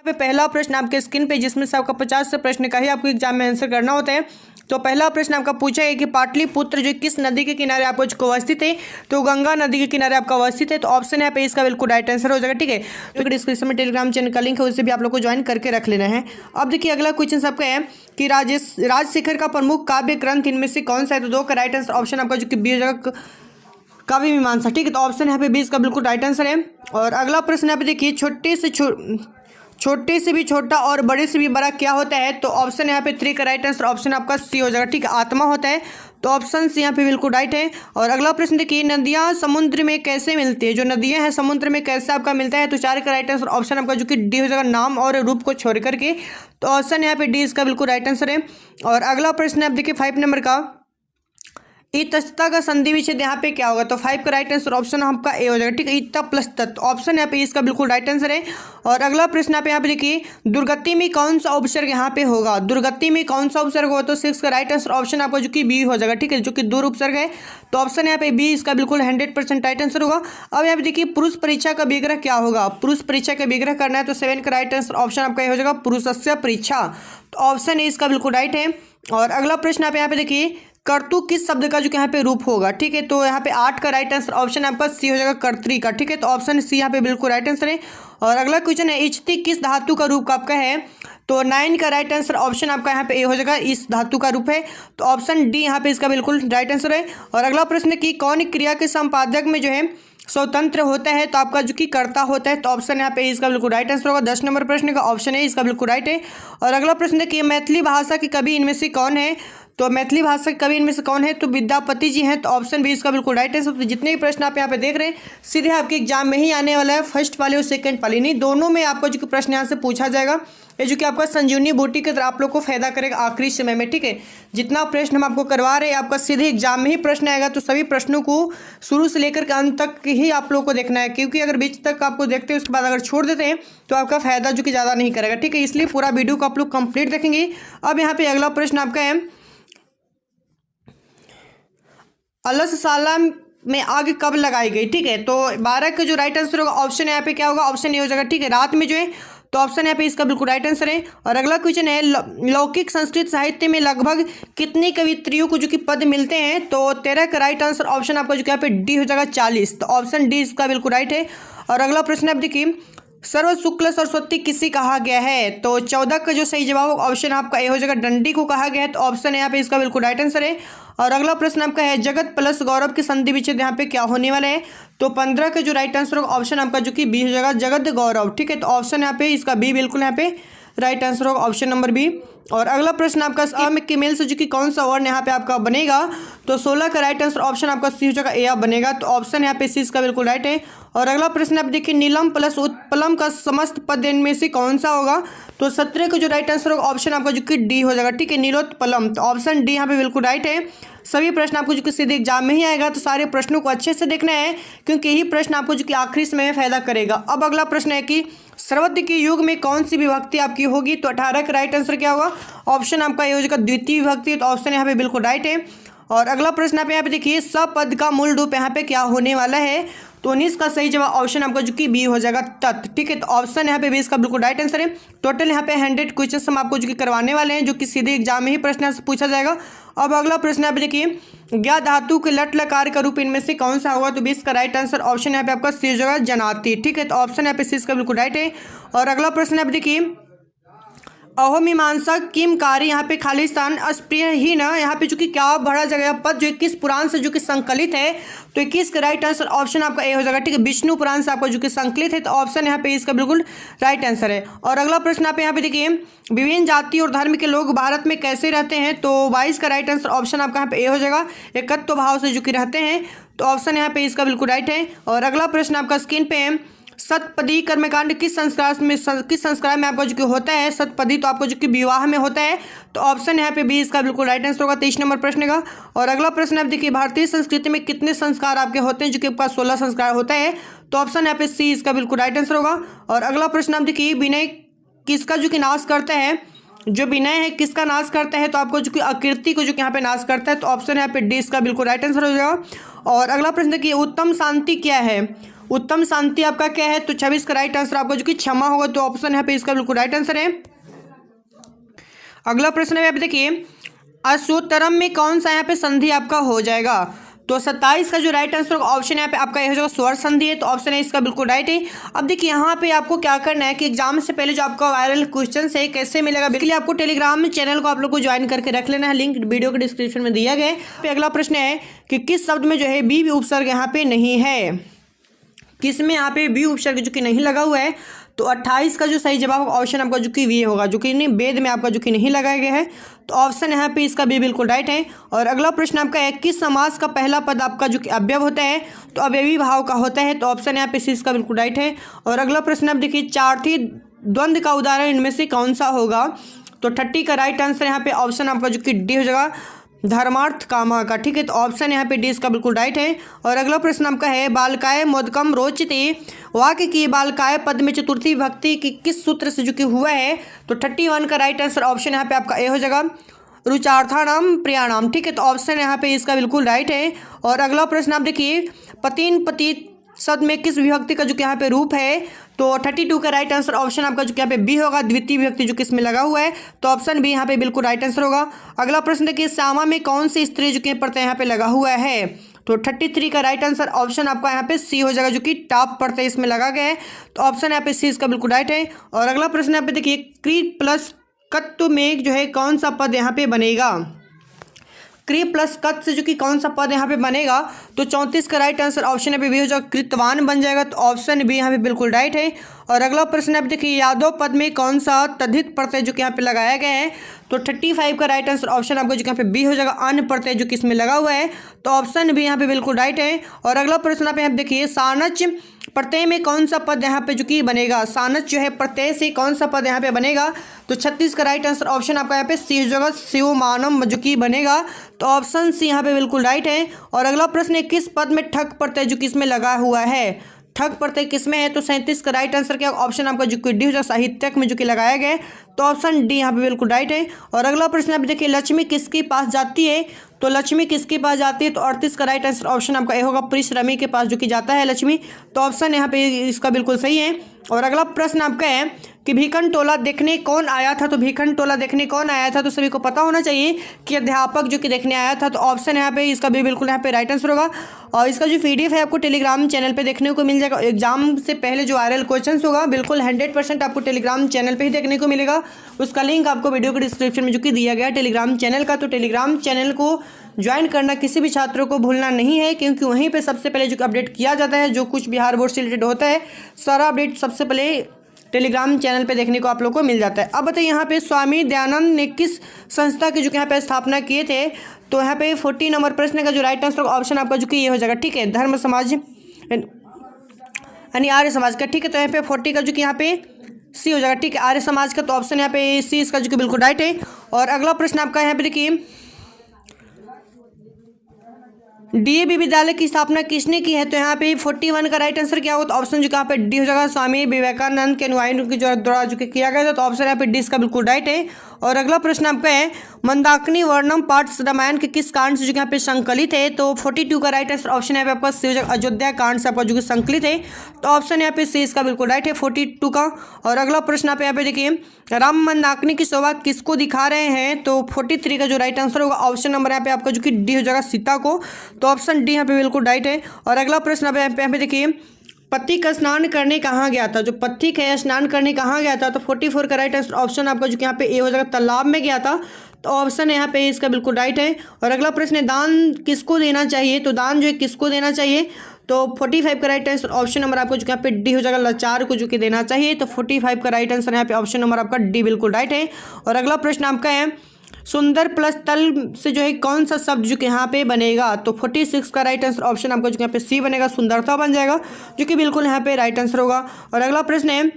पे पहला प्रश्न आपके स्क्रीन पे, जिसमें से आपका 50 से प्रश्न का ही आपको एग्जाम में आंसर करना होता है। तो पहला प्रश्न आपका पूछा है कि पाटलिपुत्र जो किस नदी के किनारे आपको जो अवस्थित है, तो गंगा नदी के किनारे आपका अवस्थित है। तो ऑप्शन यहाँ पे इसका बिल्कुल राइट आंसर हो जाएगा। ठीक है, तो डिस्क्रिप्शन में टेलीग्राम चैनल का लिंक है, उससे भी आप लोग को ज्वाइन करके रख लेना है। अब देखिए अगला क्वेश्चन सबका है कि राजशेखर का प्रमुख काव्य ग्रंथ इनमें से कौन सा है। तो 2 का राइट आंसर ऑप्शन आपका जो कि बी हो जाएगा, काव्य मीमांसा। ठीक है, तो ऑप्शन यहाँ पे 20 का बिल्कुल राइट आंसर है। और अगला प्रश्न यहाँ पे देखिए, छोटे से भी छोटा और बड़े से भी बड़ा क्या होता है। तो ऑप्शन यहाँ पे 3 का राइट आंसर ऑप्शन आपका सी हो जाएगा। ठीक है, आत्मा होता है। तो ऑप्शन सी यहाँ पे बिल्कुल राइट है। और अगला प्रश्न देखिए, नदियाँ समुद्र में कैसे मिलती है। जो नदियाँ हैं समुद्र में कैसे आपका मिलता है। तो 4 का राइट आंसर ऑप्शन आपका जो कि डी हो जाएगा, नाम और रूप को छोड़ करके। तो ऑप्शन यहाँ पे डी इसका बिल्कुल राइट आंसर है। और अगला प्रश्न आप देखिए 5 नंबर का, इतस्तता का संधि विच्छेद यहाँ पे क्या होगा। तो 5 का राइट आंसर ऑप्शन आपका ए हो जाएगा। ठीक है, इत प्लस तत्, ऑप्शन यहाँ पे इसका बिल्कुल राइट आंसर है। और अगला प्रश्न आप यहाँ पे देखिए, दुर्गति में कौन सा उपसर्ग यहाँ पे होगा। दुर्गति में कौन सा उपसर्ग होगा। तो 6 का राइट आंसर ऑप्शन आपका जो कि बी हो जाएगा। ठीक है, जो कि दूर उपसर्ग है। तो ऑप्शन यहाँ पे बी इसका बिल्कुल 100% राइट आंसर होगा। अब यहाँ पे देखिए, पुरुष परीक्षा का विग्रह क्या होगा। पुरुष परीक्षा का विग्रह करना है। तो 7 का राइट आंसर ऑप्शन आपका ये हो जाएगा, पुरुषस्य परीक्षा। तो ऑप्शन ए इसका बिल्कुल राइट है। और अगला प्रश्न आप यहाँ पे देखिए, कर्तु किस शब्द का जो कि यहाँ पे रूप होगा। ठीक है, तो यहाँ पे 8 का राइट आंसर ऑप्शन आपका सी हो जाएगा, कर्तरी का। ठीक है, तो ऑप्शन सी यहाँ पे बिल्कुल राइट आंसर है। और अगला क्वेश्चन है, इच्छति किस धातु का रूप आपका है। तो 9 का राइट आंसर ऑप्शन आपका यहाँ पे ए हो जाएगा, इस धातु का रूप है। तो ऑप्शन डी यहाँ पे इसका बिल्कुल राइट आंसर है। और अगला प्रश्न की कौन क्रिया के संपादक में जो है स्वतंत्र होता है। तो आपका जो कि कर्ता होता है। तो ऑप्शन यहाँ पे इसका बिल्कुल राइट आंसर होगा। 10 नंबर प्रश्न का ऑप्शन है इसका बिल्कुल राइट है। और अगला प्रश्न देखिए, मैथिली भाषा के कवि इनमें से कौन है। तो मैथिली भाषा के कवि इनमें से कौन है। तो विद्यापति जी हैं। तो ऑप्शन बी इसका बिल्कुल राइट आंसर। तो जितने भी प्रश्न आप यहाँ पे देख रहे हैं सीधे आपके एग्जाम में ही आने वाला है, फर्स्ट वाले और सेकंड वाले नहीं, दोनों में आपको जो कि प्रश्न यहाँ से पूछा जाएगा। ये जो कि आपका संजीवनी बूटी की तरह आप लोग को फायदा करेगा आखिरी समय में। ठीक है, जितना प्रश्न हम आपको करवा रहे हैं आपका सीधे एग्जाम में ही प्रश्न आएगा। तो सभी प्रश्नों को शुरू से लेकर के अंत तक ही आप लोग को देखना है, क्योंकि अगर बीच तक आपको देखते हैं उसके बाद अगर छोड़ देते हैं तो आपका फायदा जो कि ज़्यादा नहीं करेगा। ठीक है, इसलिए पूरा वीडियो को आप लोग कंप्लीट देखेंगे। अब यहाँ पे अगला प्रश्न आपका है, अलसशाला में आग कब लगाई गई। ठीक है, तो 12 का जो राइट आंसर होगा ऑप्शन यहाँ पे क्या होगा, ऑप्शन ए हो जाएगा। ठीक है, रात में जो है। तो ऑप्शन यहाँ पे इसका बिल्कुल राइट आंसर है। और अगला क्वेश्चन है, लौकिक संस्कृत साहित्य में लगभग कितनी कवित्रियों को जो कि पद मिलते हैं। तो 13 का राइट आंसर ऑप्शन आपका जो कि यहाँ पे डी हो जाएगा, 40। तो ऑप्शन डी इसका बिल्कुल राइट है। और अगला प्रश्न आप देखिए, सर्व शुक्ल सरस्वती किसी कहा गया है। तो 14 का जो सही जवाब ऑप्शन आपका ए हो जाएगा, डंडी को कहा गया है। तो ऑप्शन यहाँ पे इसका बिल्कुल राइट आंसर है। और अगला प्रश्न आपका है, जगत प्लस गौरव के संधि विच्छेद यहाँ पे क्या होने वाला है। तो 15 का जो राइट आंसर होगा ऑप्शन आपका जो कि बी हो जाएगा, जगत गौरव। ठीक है, तो ऑप्शन यहाँ पे इसका बी बिल्कुल यहाँ पे राइट आंसर होगा, ऑप्शन नंबर बी। और अगला प्रश्न आपका अम के मेल से जो कि कौन सा वर्ण यहाँ पे आपका बनेगा। तो 16 का राइट आंसर ऑप्शन आपका सी हो जाएगा, ए बनेगा। तो ऑप्शन यहाँ पे सी इसका बिल्कुल राइट है। और अगला प्रश्न आप देखिए, नीलम प्लस उत्पलम का समस्त पद इनमें से कौन सा होगा। तो 17 का जो राइट आंसर होगा ऑप्शन आपका जो कि डी हो जाएगा। ठीक है, नीलोत्पलम। तो ऑप्शन डी यहाँ पे बिल्कुल राइट है। सभी प्रश्न आपको जो कि सीधे एग्जाम में ही आएगा, तो सारे प्रश्नों को अच्छे से देखना है, क्योंकि यही प्रश्न आपको जो कि आखिरी समय में फायदा करेगा। अब अगला प्रश्न है कि सर्वत्र के युग में कौन सी विभक्ति आपकी होगी। तो 18 का राइट आंसर क्या होगा, ऑप्शन आपका ये हो जाएगा, द्वितीय विभक्ति। तो ऑप्शन यहाँ पे बिल्कुल राइट है। और अगला प्रश्न आप यहाँ पे देखिए, सपद का मूल रूप यहाँ पे क्या होने वाला है। तो 19 का सही जवाब ऑप्शन आपका जो कि बी हो जाएगा, तत्। ठीक है, तो ऑप्शन यहाँ पे 20 का बिल्कुल राइट आंसर है। टोटल यहाँ पे 100 क्वेश्चन हम आपको जो कि करवाने वाले हैं, जो कि सीधे एग्जाम में ही प्रश्न से पूछा जाएगा। अब अगला प्रश्न आप देखिए, ज्ञा धातु के लट लकार का रूप इनमें से कौन सा होगा। तो 20 का राइट आंसर ऑप्शन यहाँ पे आपका सी हो जाएगा, जनाति। ठीक है, तो ऑप्शन यहाँ पे सी इसका बिल्कुल राइट है। और अगला प्रश्न आप देखिए, अहोमीमांसा किम कार्य यहाँ पे खालिस्तान अस्प्रिय ही ना, यहाँ पे चूंकि क्या भरा जगह पद जो 21 पुराण से जो कि संकलित है। तो 21 का राइट आंसर ऑप्शन आपका ए हो जाएगा। ठीक है, विष्णु पुराण से आपका जो कि संकलित है। तो ऑप्शन यहाँ पे इसका बिल्कुल राइट आंसर है। और अगला प्रश्न आप यहाँ पे देखिए, विभिन्न जाति और धर्म के लोग भारत में कैसे रहते हैं। तो 22 का राइट आंसर ऑप्शन आपका यहाँ पे ए हो जाएगा, एकत्व भाव से जो कि रहते हैं। तो ऑप्शन यहाँ पे इसका बिल्कुल राइट है। और अगला प्रश्न आपका स्क्रीन पे है, सतपदी कर्मकांड किस संस्कार में आपका जो कि होता है। सतपदी तो आपको जो कि विवाह में होता है। तो ऑप्शन यहाँ पे बी इसका बिल्कुल राइट आंसर होगा, 23 नंबर प्रश्न का। और अगला प्रश्न आप देखिए, भारतीय संस्कृति में कितने संस्कार आपके होते हैं। जो कि आपका 16 संस्कार होता है। तो ऑप्शन यहाँ पे सी इसका बिल्कुल राइट आंसर होगा। और अगला प्रश्न आप देखिए, विनय किसका जो कि नाश करता है। जो विनय है किसका नाश करता है। तो आपको जो कि अकीर्ति को जो कि यहाँ पे नाश करता है। तो ऑप्शन यहाँ पे डी इसका बिल्कुल राइट आंसर हो जाएगा। और अगला प्रश्न देखिए, उत्तम शांति क्या है। उत्तम शांति आपका क्या है, तो 26 का राइट आंसर आपका जो कि क्षमा होगा, तो ऑप्शन यहाँ पे इसका बिल्कुल राइट आंसर है। अगला प्रश्न है यहाँ पे देखिए, असूतरम में कौन सा यहाँ पे संधि आपका हो जाएगा, तो 27 का जो राइट आंसर होगा ऑप्शन यहाँ पे आपका ये हो जाएगा स्वर संधि है, तो ऑप्शन है इसका बिल्कुल राइट है। अब देखिए यहाँ पे आपको क्या करना है कि एग्जाम से पहले जो आपका वायरल क्वेश्चन है कैसे मिलेगा, बिल्कुल आपको टेलीग्राम चैनल को आप लोग को ज्वाइन करके रख लेना है, लिंक वीडियो के डिस्क्रिप्शन में दिया गया है। अगला प्रश्न है कि किस शब्द में जो है बी उपसर्ग यहाँ पे नहीं है, किस में यहाँ पे बी उपसर्ग जो कि नहीं लगा हुआ है, तो 28 का जो सही जवाब होगा ऑप्शन आपका जो कि वी होगा, जो कि नहीं वेद में आपका जो कि नहीं लगाया गया है, तो ऑप्शन यहाँ पे इसका बी बिल्कुल राइट है। और अगला प्रश्न आपका है किस समास का पहला पद आपका जो कि अव्यय होता है, तो अव्ययी भाव का होता है, तो ऑप्शन यहाँ पे सी इसका बिल्कुल राइट है। और अगला प्रश्न आप देखिए, चार्थी द्वंद्व का उदाहरण इनमें से कौन सा होगा, तो 30 का राइट आंसर यहाँ पे ऑप्शन आपका जो कि डी हो जाएगा, धर्मार्थ कामा का, ठीक है, तो ऑप्शन यहाँ पे डी इसका बिल्कुल राइट है। और अगला प्रश्न आपका है बालकाय मोदकम रोचते वाक्य की बालकाय पद में चतुर्थी विभक्ति की किस सूत्र से जो कि हुआ है, तो 31 का राइट आंसर ऑप्शन यहाँ पे आपका ए हो जाएगा, रुचार्थानाम प्रियाणाम, ठीक है, तो ऑप्शन यहाँ पे इसका बिल्कुल राइट है। और अगला प्रश्न आप देखिए, पतिन पति शब्द में किस विभक्ति का जो कि यहाँ पे रूप है, तो 32 का राइट आंसर ऑप्शन आपका जो कि यहाँ पे बी होगा, द्वितीय विभक्ति जो कि इसमें लगा हुआ है, तो ऑप्शन बी यहाँ पे बिल्कुल राइट आंसर होगा। अगला प्रश्न देखिए, श्यामा में कौन सी स्त्री जो कि प्रत्यय यहाँ पे लगा हुआ है, तो 33 का राइट आंसर ऑप्शन आपका यहाँ पे सी हो जाएगा, जो कि टॉप प्रत्यय इसमें लगा गया है, तो ऑप्शन यहाँ पे सी इसका बिल्कुल राइट है। और अगला प्रश्न यहाँ पे देखिए, क्री प्लस कत्व में जो है कौन सा पद यहाँ पे बनेगा, क्री प्लस कत से जो कि कौन सा पद यहाँ पे बनेगा, तो 34 का राइट आंसर ऑप्शन यहाँ पे बी हो जाएगा, कृतवान बन जाएगा, तो ऑप्शन बी यहाँ पे बिल्कुल राइट है। और अगला प्रश्न आप देखिए, यादव पद में कौन सा तद्धित प्रत्यय जो कि यहाँ पे लगाया गया है, तो 35 का राइट आंसर ऑप्शन आपको जो यहाँ पे बी हो जाएगा, अन्य प्रत्यय जो कि इसमें लगा हुआ है, तो ऑप्शन बी यहाँ पे बिल्कुल राइट है। और अगला प्रश्न आप यहाँ पे देखिए, सानच प्रत्यय में कौन सा पद यहाँ पे जो कि बनेगा, सानच जो है प्रत्यय से कौन सा पद यहाँ पे बनेगा, तो 36 का राइट आंसर ऑप्शन आपका यहाँ पे सी हो जाएगा, शिवमानम जो कि बनेगा, तो ऑप्शन सी यहाँ पे बिल्कुल राइट है। और अगला प्रश्न है किस पद में ठक प्रत्यय जो कि इसमें लगा हुआ है, ठग प्रत्यय किसमें है, तो 37 का राइट आंसर क्या ऑप्शन आपका जो कि डी हो जाएगा, साहित्यक में जो कि लगाया गया है, तो ऑप्शन डी यहाँ पे बिल्कुल राइट है। और अगला प्रश्न आप देखिए, लक्ष्मी किसके पास जाती है, तो लक्ष्मी किसके पास जाती है, तो 38 का राइट आंसर ऑप्शन आपका ए होगा, परिश्रमी के पास जो कि जाता है लक्ष्मी, तो ऑप्शन यहाँ पे इसका बिल्कुल सही है। और अगला प्रश्न आपका है कि भीखन टोला देखने कौन आया था, तो भीखन टोला देखने कौन आया था, तो सभी को पता होना चाहिए कि अध्यापक जो कि देखने आया था, तो ऑप्शन यहाँ पे इसका भी बिल्कुल यहाँ पे राइट आंसर होगा। और इसका जो पीडीएफ है आपको टेलीग्राम चैनल पे देखने को मिल जाएगा, एग्जाम से पहले जो वायरल क्वेश्चंस होगा बिल्कुल 100% आपको टेलीग्राम चैनल पे ही देखने को मिलेगा, उसका लिंक आपको वीडियो के डिस्क्रिप्शन में जो कि दिया गया है टेलीग्राम चैनल का, तो टेलीग्राम चैनल को ज्वाइन करना किसी भी छात्रों को भूलना नहीं है, क्योंकि वहीं पे सबसे पहले जो अपडेट किया जाता है, जो कुछ बिहार बोर्ड से रिलेटेड होता है सारा अपडेट सबसे पहले टेलीग्राम चैनल पे देखने को आप लोग को मिल जाता है। अब बताइए यहाँ पे स्वामी दयानंद ने किस संस्था की जो कि यहाँ पे स्थापना किए थे, तो यहाँ पे 40 नंबर प्रश्न का जो राइट आंसर ऑप्शन आपका जो कि ये हो जाएगा, ठीक है, धर्म समाज यानी आर्य समाज का, ठीक है, तो यहाँ पे 40 का जो कि यहाँ पे सी हो जाएगा, ठीक है, आर्य समाज का, तो ऑप्शन यहाँ पे सी इसका जो कि बिल्कुल राइट है। और अगला प्रश्न आपका यहाँ पे देखिए, डीएवी विद्यालय की स्थापना किसने की है, तो यहाँ पे 41 का राइट आंसर क्या होगा, तो ऑप्शन जो यहाँ पे डी हो जाएगा, स्वामी विवेकानंद के अनुयायियों की जो द्वारा जो किया गया था, तो ऑप्शन यहाँ पे डी इसका बिल्कुल राइट है। और अगला प्रश्न आपका है मंदाकिनी वर्णम पाठ रामायण के किस कांड से जो यहाँ पे संकलित है, तो 42 का राइट आंसर ऑप्शन यहाँ पे आपका सी हो जाएगा, अयोध्या कांड से आपका जो कि संकलित है, तो ऑप्शन यहाँ पे सी इसका बिल्कुल राइट है 42 का। और अगला प्रश्न आप यहाँ पे देखिए, राम मंदाकिनी की शोभा किसको दिखा रहे हैं, तो 43 का जो राइट आंसर होगा ऑप्शन नंबर यहाँ पे आपका जो कि डी हो जाएगा, सीता को, तो ऑप्शन डी यहाँ पे बिल्कुल राइट है। और अगला प्रश्न आप यहाँ पे देखिए, पथिक स्नान करने कहाँ गया था, जो पथिक है स्नान करने कहाँ गया था, तो 44 का राइट आंसर ऑप्शन आपका जो कि यहाँ पे ए हो जाएगा, तालाब में गया था, तो ऑप्शन यहाँ पे इसका बिल्कुल राइट है। और अगला प्रश्न है दान किसको देना चाहिए, तो दान जो है किसको देना चाहिए, तो 45 का राइट आंसर ऑप्शन नंबर आपको जो यहाँ पे डी हो जाएगा, लाचार को जो कि देना चाहिए, तो 45 का राइट आंसर यहाँ पे ऑप्शन नंबर आपका डी बिल्कुल राइट है। और अगला प्रश्न आपका है सुंदर प्लस तल से जो है कौन सा शब्द जो कि यहाँ पे बनेगा, तो 46 का राइट आंसर ऑप्शन आपका जो यहाँ पे सी बनेगा, सुंदरता बन जाएगा, जो कि बिल्कुल यहाँ पे राइट आंसर होगा। और अगला प्रश्न है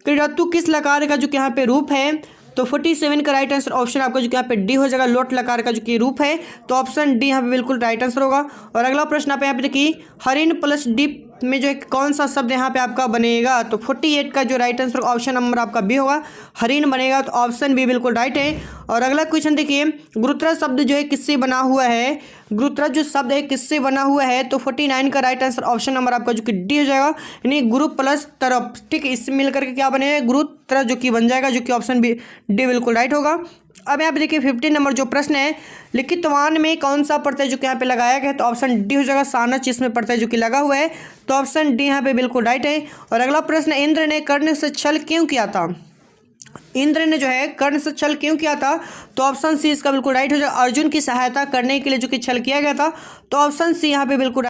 क्रीडतु किस लकार का जो कि यहाँ पे रूप है, तो 47 का राइट आंसर ऑप्शन आपका जो कि यहाँ पे डी हो जाएगा, लोट लकार का जो कि रूप है, तो ऑप्शन डी यहाँ पे बिल्कुल राइट आंसर होगा। और अगला प्रश्न आप यहाँ पे देखिए, हरिण प्लस डी में जो है कौन सा शब्द यहाँ पे आपका बनेगा, तो 48 का जो राइट आंसर ऑप्शन नंबर आपका बी होगा, हरिण बनेगा। तो ऑप्शन बी बिल्कुल राइट है। और अगला क्वेश्चन देखिए, गुरुत्वाकर्षण शब्द जो है किससे बना हुआ है, गुरुत्वाकर्षण जो शब्द है किससे बना हुआ है, तो 49 का राइट आंसर ऑप्शन नंबर आपका जो कि डी हो जाएगा, यानी गुरु प्लस तरफ, ठीक है, इससे मिलकर के क्या बनेगा, गुरुत्वाकर्षण जो कि बन जाएगा, जो कि ऑप्शन बी डी बिल्कुल राइट होगा। अब यहाँ पे देखिए 15 नंबर जो प्रश्न है, लिखित वाहन में कौन सा प्रत्यय जो कि यहाँ पे लगाया गया है, तो ऑप्शन डी हो जाएगा, सानच इसमें प्रत्यय जो कि लगा हुआ है, तो ऑप्शन डी यहाँ पे बिल्कुल राइट है। और अगला प्रश्न, इंद्र ने कर्ण से छल क्यों किया था, इंद्र ने जो है कर्ण से छल क्यों किया था, तो ऑप्शन सी इसका बिल्कुल राइट हो जाएगा, अर्जुन की सहायता करने के लिए जो कि छल किया गया था, तो ऑप्शन सी यहाँ पे बिल्कुल